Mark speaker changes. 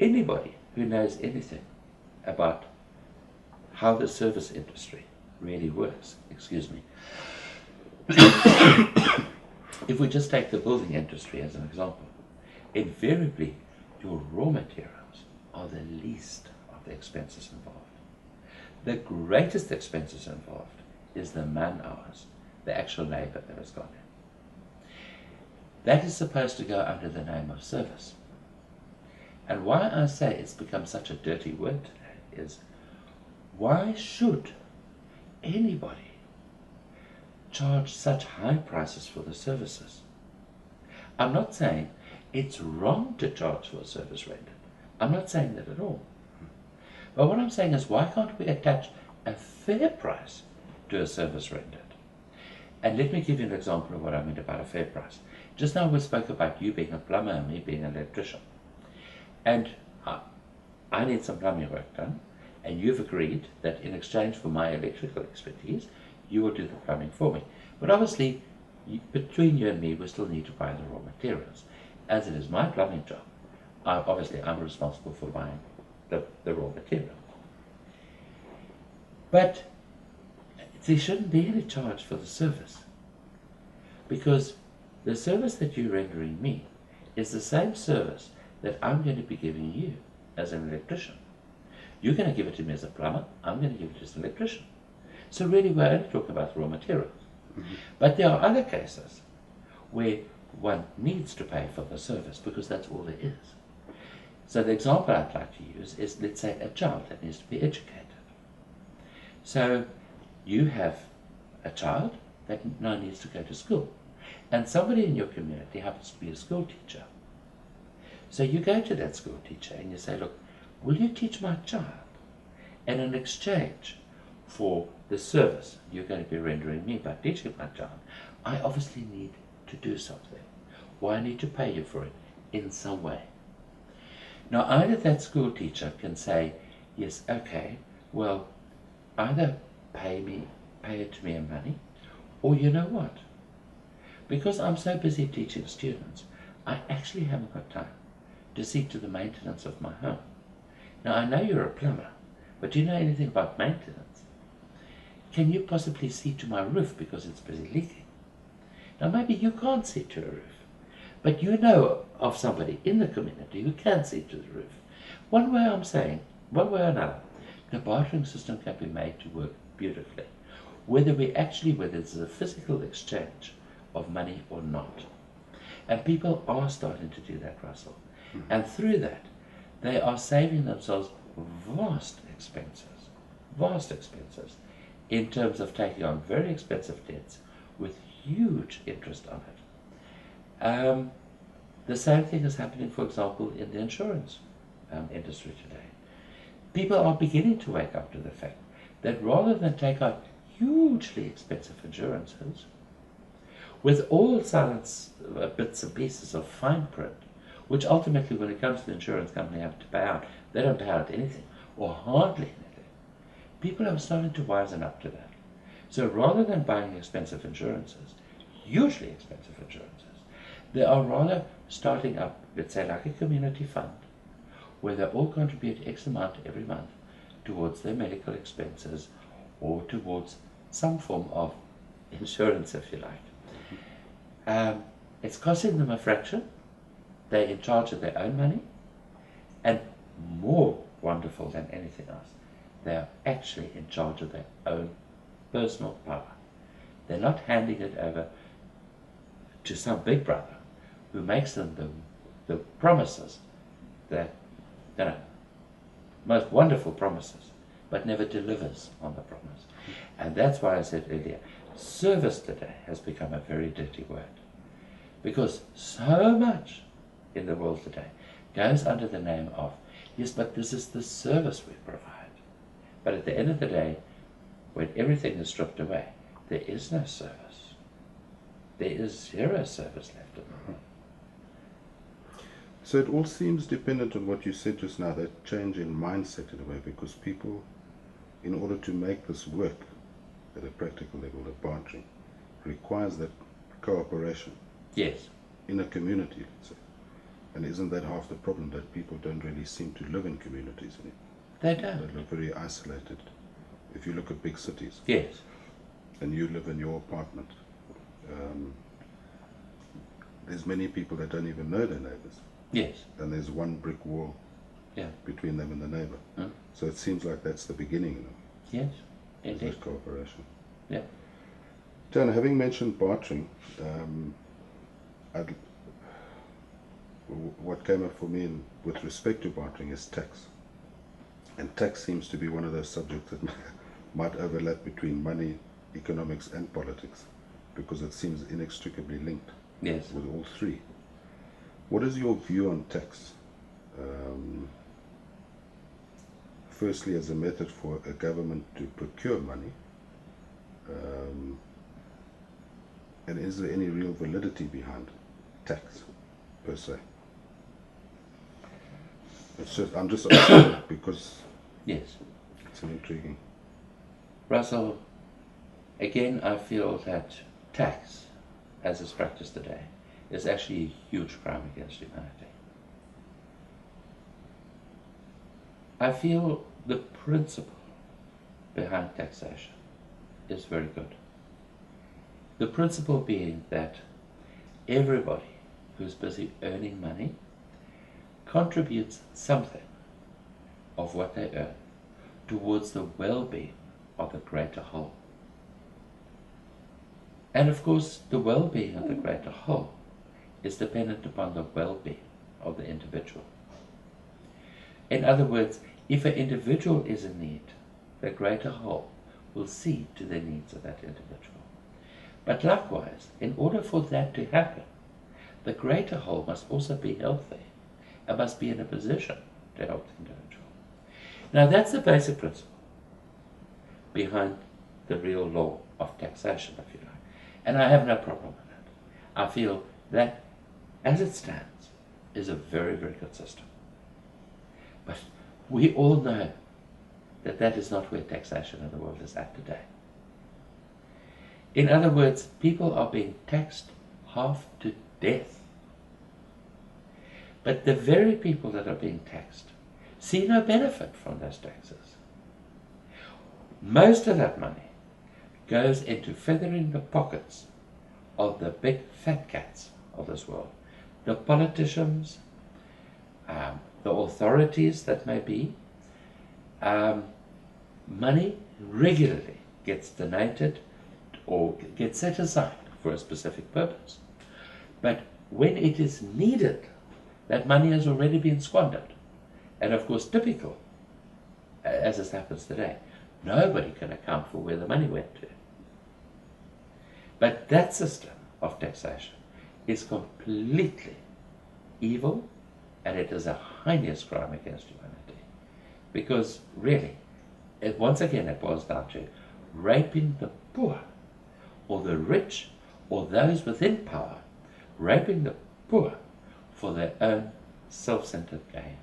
Speaker 1: Anybody who knows anything about how the service industry really works, excuse me, if we just take the building industry as an example, invariably your raw materials are the least of the expenses involved. The greatest expenses involved is the man hours, the actual labor that has gone in. That is supposed to go under the name of service. And why I say it's become such a dirty word today is, why should anybody charge such high prices for the services? I'm not saying it's wrong to charge for a service rendered. I'm not saying that at all. But what I'm saying is, why can't we attach a fair price to a service rendered? And let me give you an example of what I mean about a fair price. Just now we spoke about you being a plumber and me being an electrician. And I need some plumbing work done, and you've agreed that in exchange for my electrical expertise, you will do the plumbing for me. But obviously, between you and me, we still need to buy the raw materials. As it is my plumbing job, I'm responsible for buying the raw material. But there shouldn't be any charge for the service, because the service that you're rendering me is the same service that I'm going to be giving you as an electrician. You're going to give it to me as a plumber, I'm going to give it to you as an electrician. So really we're only talking about raw materials. Mm-hmm. But there are other cases where one needs to pay for the service because that's all there is. So the example I'd like to use is, let's say, a child that needs to be educated. So you have a child that now needs to go to school, and somebody in your community happens to be a school teacher. So you go to that school teacher and you say, look, will you teach my child? And in exchange for the service you're going to be rendering me by teaching my child, I obviously need to do something. Well, I need to pay you for it in some way. Now, either that school teacher can say, yes, okay, well, either pay it to me in money, or you know what? Because I'm so busy teaching students, I actually haven't got time to see to the maintenance of my home. Now, I know you're a plumber, but do you know anything about maintenance? Can you possibly see to my roof because it's busy leaking? Now, maybe you can't see to a roof, but you know of somebody in the community who can see to the roof. One way or another, the bartering system can be made to work beautifully, whether it's a physical exchange of money or not. And people are starting to do that, Russell. Mm-hmm. And through that, they are saving themselves vast expenses in terms of taking on very expensive debts with huge interest on it. The same thing is happening, for example, in the insurance industry today. People are beginning to wake up to the fact that rather than take out hugely expensive insurances, with all silence bits and pieces of fine print, which ultimately, when it comes to the insurance company, have to pay out, they don't pay out anything, or hardly anything. People are starting to wisen up to that. So rather than buying expensive insurances, hugely expensive insurances, they are rather starting up, let's say, like a community fund, where they all contribute X amount every month towards their medical expenses or towards some form of insurance, if you like. It's costing them a fraction. They're in charge of their own money, and more wonderful than anything else, they are actually in charge of their own personal power. They're not handing it over to some big brother who makes them the promises that, most wonderful promises, but never delivers on the promise. And that's why I said earlier, service today has become a very dirty word, because so much in the world today goes under the name of, yes, but this is the service we provide. But at the end of the day, when everything is stripped away, there is no service. There is zero service left in the world.
Speaker 2: So it all seems dependent on what you said just now, that change in mindset in a way, because people, in order to make this work at a practical level, of bartering, requires that cooperation.
Speaker 1: Yes.
Speaker 2: In a community, let's say. And isn't that half the problem, that people don't really seem to live in communities anymore?
Speaker 1: They don't.
Speaker 2: They live very isolated. If you look at big cities,
Speaker 1: Yes.
Speaker 2: and you live in your apartment, there's many people that don't even know their neighbors.
Speaker 1: Yes.
Speaker 2: And there's one brick wall between them and the neighbor. So it seems like that's the beginning, you know,
Speaker 1: Yes.
Speaker 2: of
Speaker 1: Indeed.
Speaker 2: that cooperation.
Speaker 1: Yeah.
Speaker 2: Théun, having mentioned bartering, what came up for me with respect to bartering is tax. And tax seems to be one of those subjects that might overlap between money, economics and politics, because it seems inextricably linked
Speaker 1: Yes.
Speaker 2: with all three. What is your view on tax? Firstly, as a method for a government to procure money, and is there any real validity behind tax per se? I'm just asking because
Speaker 1: Yes.
Speaker 2: it's an intriguing.
Speaker 1: Russell, again, I feel that tax, as it's practiced today, is actually a huge crime against humanity. I feel the principle behind taxation is very good. The principle being that everybody who's busy earning money contributes something of what they earn towards the well-being of the greater whole. And of course, the well-being of the greater whole is dependent upon the well-being of the individual. In other words, if an individual is in need, the greater whole will see to the needs of that individual. But likewise, in order for that to happen, the greater whole must also be healthy and must be in a position to help the individual. Now that's the basic principle behind the real law of taxation, if you like. And I have no problem with it. I feel that, as it stands, is a very, very good system. But we all know that that is not where taxation in the world is at today. In other words, people are being taxed half to death. But the very people that are being taxed see no benefit from those taxes. Most of that money goes into feathering the pockets of the big fat cats of this world. The politicians, the authorities that may be. Money regularly gets donated or gets set aside for a specific purpose. But when it is needed, that money has already been squandered. And of course, typical, as this happens today, nobody can account for where the money went to. But that system of taxation is completely evil, and it is a heinous crime against humanity. Because really, once again it boils down to raping the poor, or the rich, or those within power, raping the poor for their own self-centered gain.